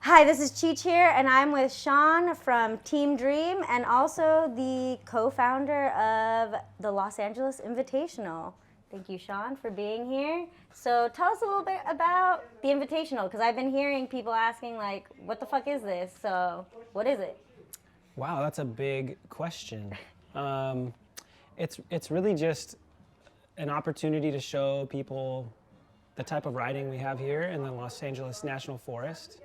Hi, this is Cheech here, and I'm with Sean from Team Dream and also the co-founder of the Los Angeles Invitational. Thank you, Sean, for being here. So tell us a little bit about the Invitational, because I've been hearing people asking, like, what the fuck is this? So what is it? Wow, that's a big question. It's really just an opportunity to show people the type of riding we have here in the Los Angeles National Forest.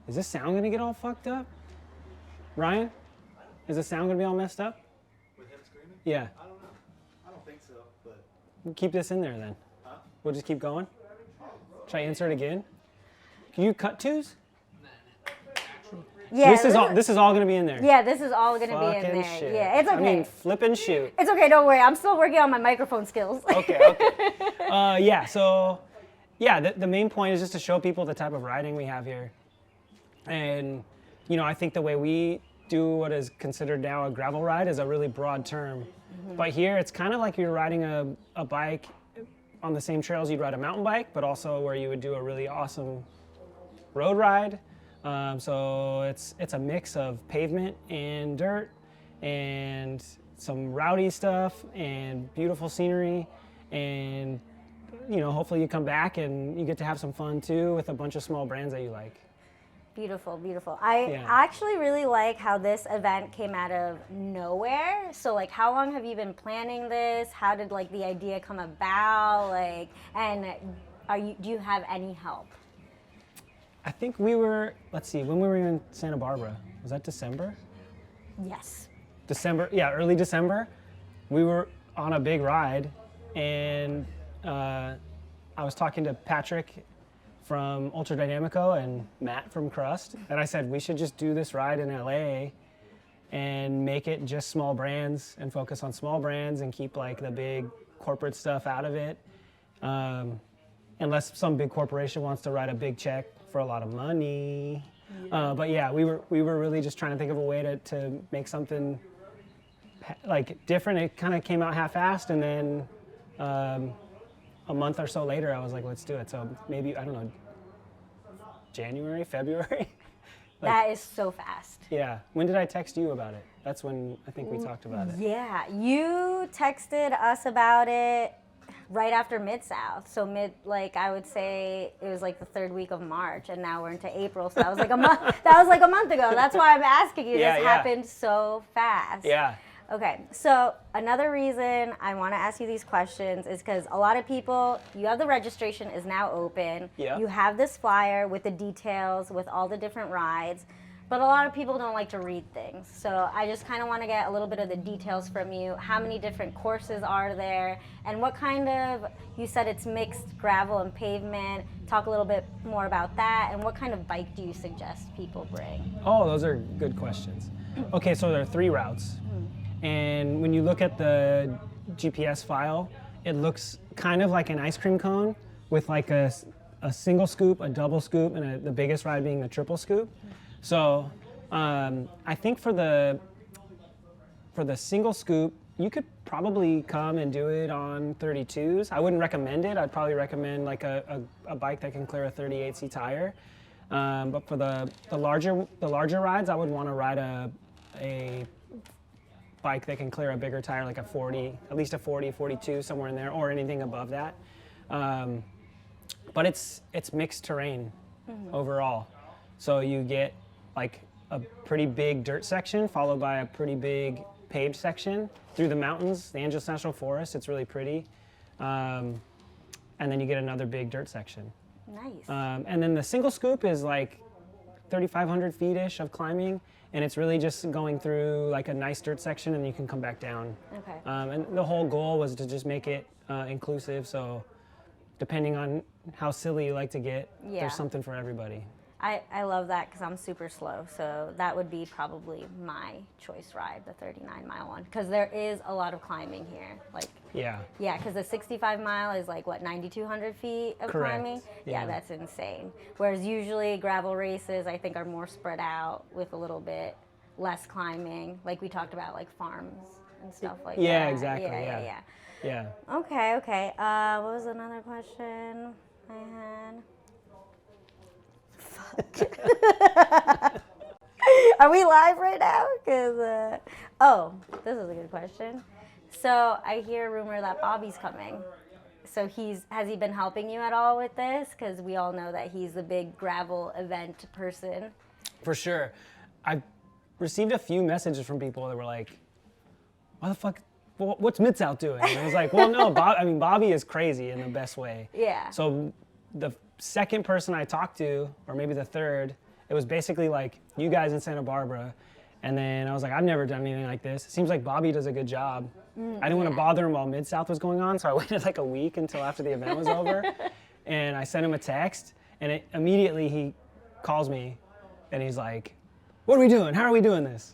Is this sound gonna get all fucked up? Ryan? Is the sound gonna be all messed up? With him screaming? Yeah. I don't know. I don't think so, but... We'll keep this in there then. Huh? We'll just keep going? Should I insert again? Can you cut twos? Yeah, This is all gonna be in there. Yeah, this is all going to be in Fucking there. shit. Yeah, it's okay. I mean, flip and shoot. It's okay, don't worry. I'm still working on my microphone skills. Okay. The main point is just to show people the type of riding we have here. And, I think the way we do what is considered now a gravel ride is a really broad term. Mm-hmm. But here, it's kind of like you're riding a bike on the same trails you'd ride a mountain bike, but also where you would do a really awesome road ride. So it's a mix of pavement and dirt and some rowdy stuff and beautiful scenery, and hopefully you come back and you get to have some fun too with a bunch of small brands that you like. Beautiful, beautiful. I actually really like how this event came out of nowhere. So like, how long have you been planning this? How did like the idea come about? Do you have any help? I think we were, when we were in Santa Barbara, was that December? Yes. Early December. We were on a big ride, and I was talking to Patrick from Ultra Dynamico and Matt from Crust, and I said we should just do this ride in LA and make it just small brands and focus on small brands and keep like the big corporate stuff out of it, unless some big corporation wants to write a big check for a lot of money. Yeah. We were really just trying to think of a way to make something like different. It kind of came out half-assed, and then a month or so later, I was like, let's do it. So maybe, I don't know, January, February? That is so fast. Yeah. When did I text you about it? That's when I think we talked about it. Yeah, you texted us about it right after Mid-South. So I would say it was like the third week of March, and now we're into April. So that was like a month. That was like a month ago. That's why I'm asking you. This happened so fast. Yeah. Okay, so another reason I want to ask you these questions is because a lot of people, you have the registration is now open. Yeah. You have this flyer with the details, with all the different rides, but a lot of people don't like to read things. So I just kind of want to get a little bit of the details from you. How many different courses are there? And what kind of, you said it's mixed gravel and pavement. Talk a little bit more about that. And what kind of bike do you suggest people bring? Oh, those are good questions. Okay, so there are 3 routes. And when you look at the GPS file, it looks kind of like an ice cream cone with like a single scoop, a double scoop, and the biggest ride being the triple scoop. So I think for the single scoop, you could probably come and do it on 32s. I wouldn't recommend it. I'd probably recommend like a bike that can clear a 38C tire. But for the larger rides, I would want to ride a bike that can clear a bigger tire, like a 40, at least a 40, 42, somewhere in there, or anything above that. But it's mixed terrain overall. So you get like a pretty big dirt section followed by a pretty big paved section through the mountains, the Angeles National Forest. It's really pretty. And then you get another big dirt section. Nice. And then the single scoop is like 3,500 feet-ish of climbing, and it's really just going through like a nice dirt section, and you can come back down. Okay. And the whole goal was to just make it inclusive, so depending on how silly you like to get, there's something for everybody. I love that because I'm super slow, so that would be probably my choice ride, the 39-mile one, because there is a lot of climbing here. Yeah, because the 65-mile is like, what, 9,200 feet of climbing? Yeah, that's insane. Whereas usually gravel races, I think, are more spread out with a little bit less climbing, like we talked about, like farms and stuff like that. Yeah, exactly, yeah. Okay. What was another question I had? Are we live right now? Oh, this is a good question. So I hear a rumor that Bobby's coming. So has he been helping you at all with this? Because we all know that he's the big gravel event person. For sure. I've received a few messages from people that were like, why the fuck, what's Mitz doing? And I was like, well, no, Bobby is crazy in the best way. Yeah. So the second person I talked to, or maybe the third, it was basically like you guys in Santa Barbara. And then I was like, I've never done anything like this. It seems like Bobby does a good job. I didn't want to bother him while Mid-South was going on, so I waited like a week until after the event was over. And I sent him a text, and immediately he calls me, and he's like, what are we doing? How are we doing this?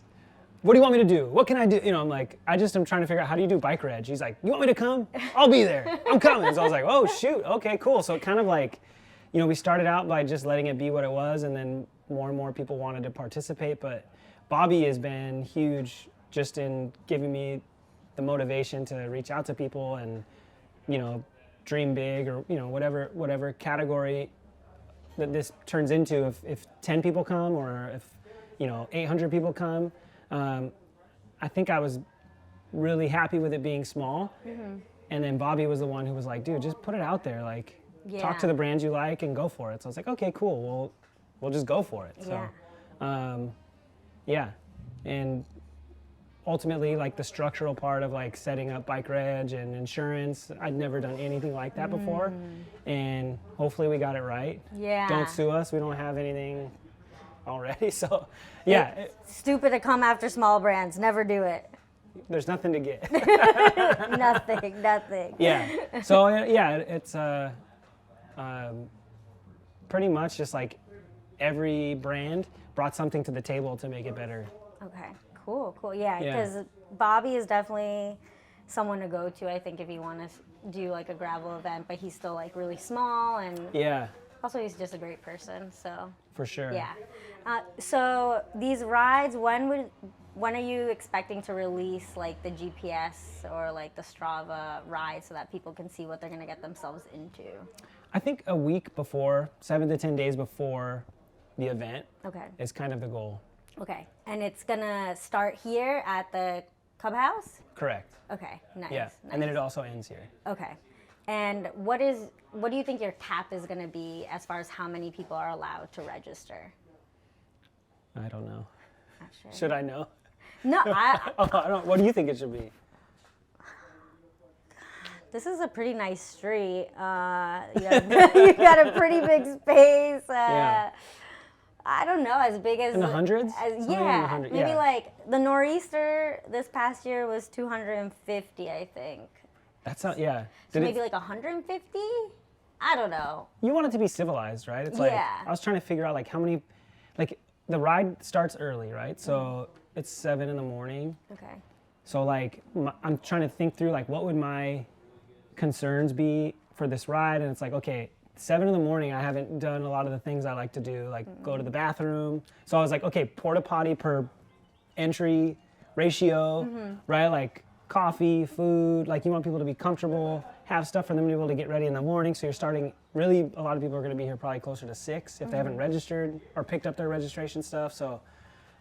What do you want me to do? What can I do? You know, I'm like, I just am trying to figure out how do you do bike reg? He's like, you want me to come? I'll be there. I'm coming. So I was like, oh, shoot. Okay, cool. So it kind of like, you know, we started out by just letting it be what it was, and then more and more people wanted to participate. But Bobby has been huge just in giving me the motivation to reach out to people and, you know, dream big, or, you know, whatever category that this turns into. If 10 people come, or if, you know, 800 people come, I think I was really happy with it being small. Mm-hmm. And then Bobby was the one who was like, dude, just put it out there. Like, talk to the brands you like and go for it. So I was like, okay, cool. We'll just go for it. So, and ultimately, like the structural part of like setting up bike reg and insurance, I'd never done anything like that before, and hopefully we got it right. Yeah. Don't sue us. We don't have anything already, so yeah. It's stupid to come after small brands. Never do it. There's nothing to get. Nothing. Yeah. So yeah, it's pretty much just like every brand brought something to the table to make it better. Okay. Cool. Yeah, because Bobby is definitely someone to go to, I think, if you want to do like a gravel event, but he's still like really small, and also he's just a great person. So for sure. Yeah. So these rides, when are you expecting to release like the GPS or like the Strava ride so that people can see what they're gonna get themselves into? I think a week before, 7 to 10 days before the event. Okay. Is kind of the goal. Okay, and it's gonna start here at the clubhouse? Correct. Okay, nice. Yeah, nice. And then it also ends here. Okay, and what do you think your cap is gonna be as far as how many people are allowed to register? I don't know. Not sure. Should I know? No, I don't. What do you think it should be? This is a pretty nice street. You got a pretty big space. I don't know, as big as... In the hundreds? Maybe like the Nor'easter this past year was 250, I think. That's not, yeah. So maybe like 150? I don't know. You want it to be civilized, right? It's like, I was trying to figure out like how many, like the ride starts early, right? So it's 7 in the morning. Okay. So like, I'm trying to think through like what would my concerns be for this ride, and it's like, okay, 7 in the morning, I haven't done a lot of the things I like to do, like go to the bathroom. So I was like, okay, porta potty per entry ratio, right? Like coffee, food, like you want people to be comfortable, have stuff for them to be able to get ready in the morning. So you're starting, really, a lot of people are gonna be here probably closer to 6 if they haven't registered or picked up their registration stuff. So,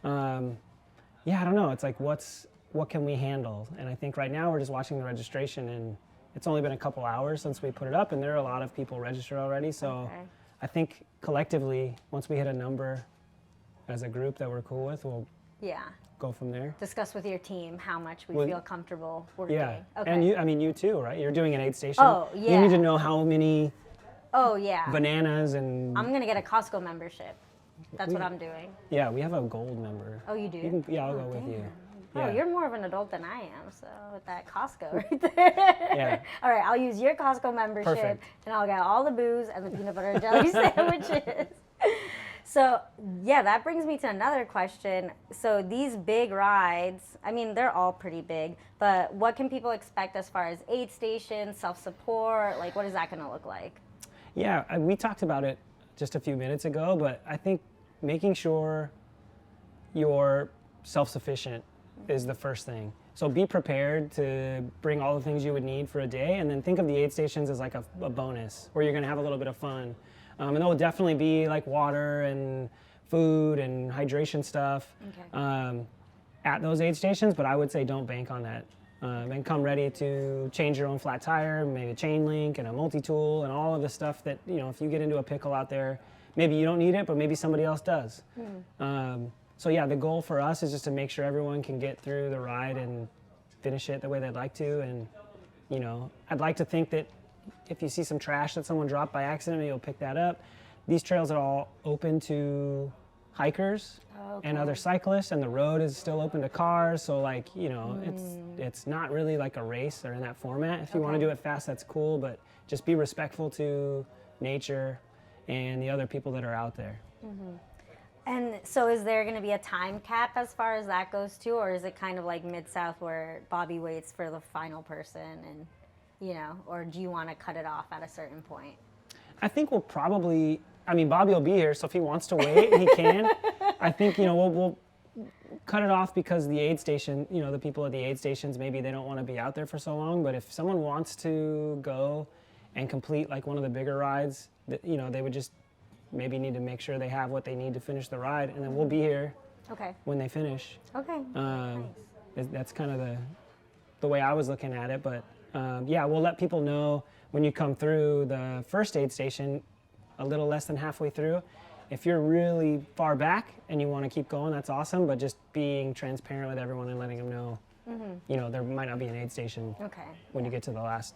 yeah, I don't know. It's like, what can we handle? And I think right now we're just watching the registration, and it's only been a couple hours since we put it up, and there are a lot of people registered already. So I think collectively, once we hit a number as a group that we're cool with, we'll go from there. Discuss with your team how much we feel comfortable working. Yeah, okay. And you too, right? You're doing an aid station. Oh, yeah. You need to know how many bananas and... I'm going to get a Costco membership. That's what I'm doing. Yeah, we have a gold member. Oh, you do? I'll go with you. Oh, you're more of an adult than I am, so with that Costco right there. Yeah. All right, I'll use your Costco membership, and I'll get all the booze and the peanut butter and jelly sandwiches. So, yeah, that brings me to another question. So these big rides, I mean, they're all pretty big, but what can people expect as far as aid stations, self-support? Like, what is that going to look like? Yeah, we talked about it just a few minutes ago, but I think making sure you're self-sufficient is the first thing. So be prepared to bring all the things you would need for a day, and then think of the aid stations as like a bonus where you're going to have a little bit of fun. And there will definitely be like water and food and hydration stuff at those aid stations, but I would say don't bank on that. And come ready to change your own flat tire, maybe a chain link and a multi-tool and all of the stuff that, if you get into a pickle out there, maybe you don't need it, but maybe somebody else does. So yeah, the goal for us is just to make sure everyone can get through the ride and finish it the way they'd like to. And, I'd like to think that if you see some trash that someone dropped by accident, maybe you'll pick that up. These trails are all open to hikers and other cyclists, and the road is still open to cars. So like, it's not really like a race or in that format. If you want to do it fast, that's cool, but just be respectful to nature and the other people that are out there. And so is there going to be a time cap as far as that goes too, or is it kind of like Mid-South where Bobby waits for the final person and, or do you want to cut it off at a certain point? I think we'll probably, Bobby will be here, so if he wants to wait, he can. I think, we'll cut it off because the aid station, the people at the aid stations, maybe they don't want to be out there for so long, but if someone wants to go and complete like one of the bigger rides, they would just maybe need to make sure they have what they need to finish the ride, and then we'll be here when they finish. Nice. That's kind of the way I was looking at it, but we'll let people know when you come through the first aid station, a little less than halfway through. If you're really far back and you want to keep going, that's awesome, but just being transparent with everyone and letting them know, there might not be an aid station when you get to the last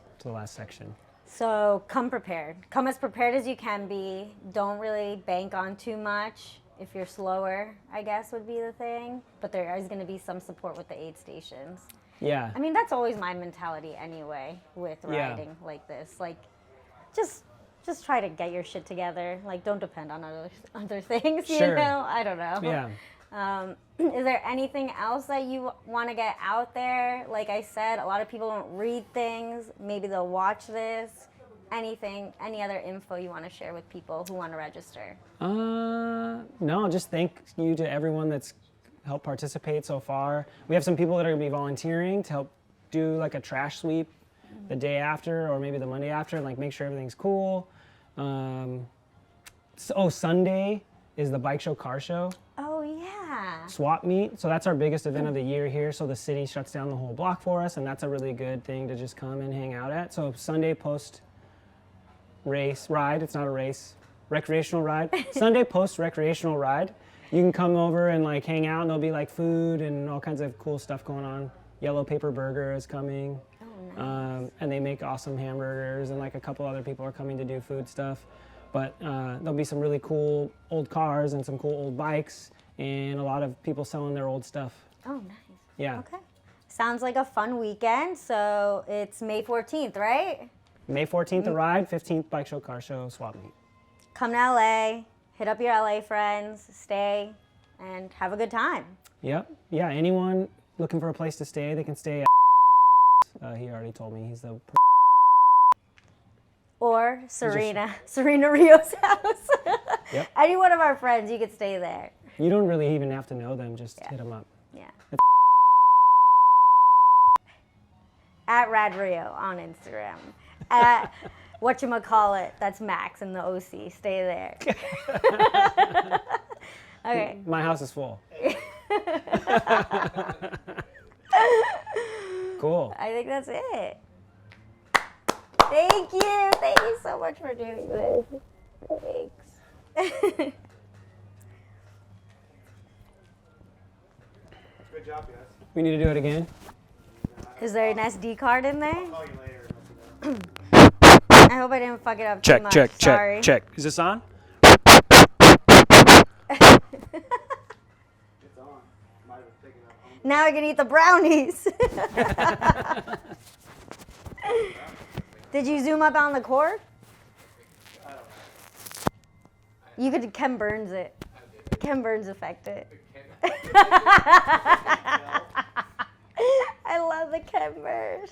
section. So come prepared. Come as prepared as you can be. Don't really bank on too much. If you're slower, I guess would be the thing. But there is going to be some support with the aid stations. Yeah. That's always my mentality anyway with riding like this. Like, just try to get your shit together. Like, don't depend on other things, Sure. I don't know. Yeah. Is there anything else that you want to get out there? Like I said, a lot of people don't read things. Maybe they'll watch this. Anything, any other info you want to share with people who want to register? No, just thank you to everyone that's helped participate so far. We have some people that are going to be volunteering to help do like a trash sweep the day after or maybe the Monday after and like make sure everything's cool. Sunday is the bike show car show. Oh yeah. Swap meet. So that's our biggest event of the year here. So the city shuts down the whole block for us, and that's a really good thing to just come and hang out at. So Sunday post race ride, it's not a race, recreational ride. Sunday post recreational ride. You can come over and like hang out, and there'll be like food and all kinds of cool stuff going on. Yellow Paper Burger is coming. Oh, nice. And they make awesome hamburgers, and like a couple other people are coming to do food stuff. But there'll be some really cool old cars and some cool old bikes and a lot of people selling their old stuff. Oh, nice. Yeah. Okay. Sounds like a fun weekend. So it's May 14th, right? May 14th, the ride, 15th, bike show, car show, swap meet. Come to LA, hit up your LA friends, stay, and have a good time. Yep. Yeah, anyone looking for a place to stay, they can stay at he already told me he's the or Serena Rio's house. Yep. Any one of our friends, you could stay there. You don't really even have to know them, just hit them up. Yeah. At Rad Rio on Instagram. At whatchamacallit, that's Max in the OC. Stay there. Okay. My house is full. Cool. I think that's it. Thank you. Thank you so much for doing this. Thanks. Good job, guys. We need to do it again. Is there an SD card in there? I'll call you later. I hope I didn't fuck it up too much. Sorry. check. Is this on? It's on. Might have taken up home. Now I can eat the brownies. Did you zoom up on the cord? I don't know. You could Ken Burns it. Ken Burns effect it. I love the Ken Burns.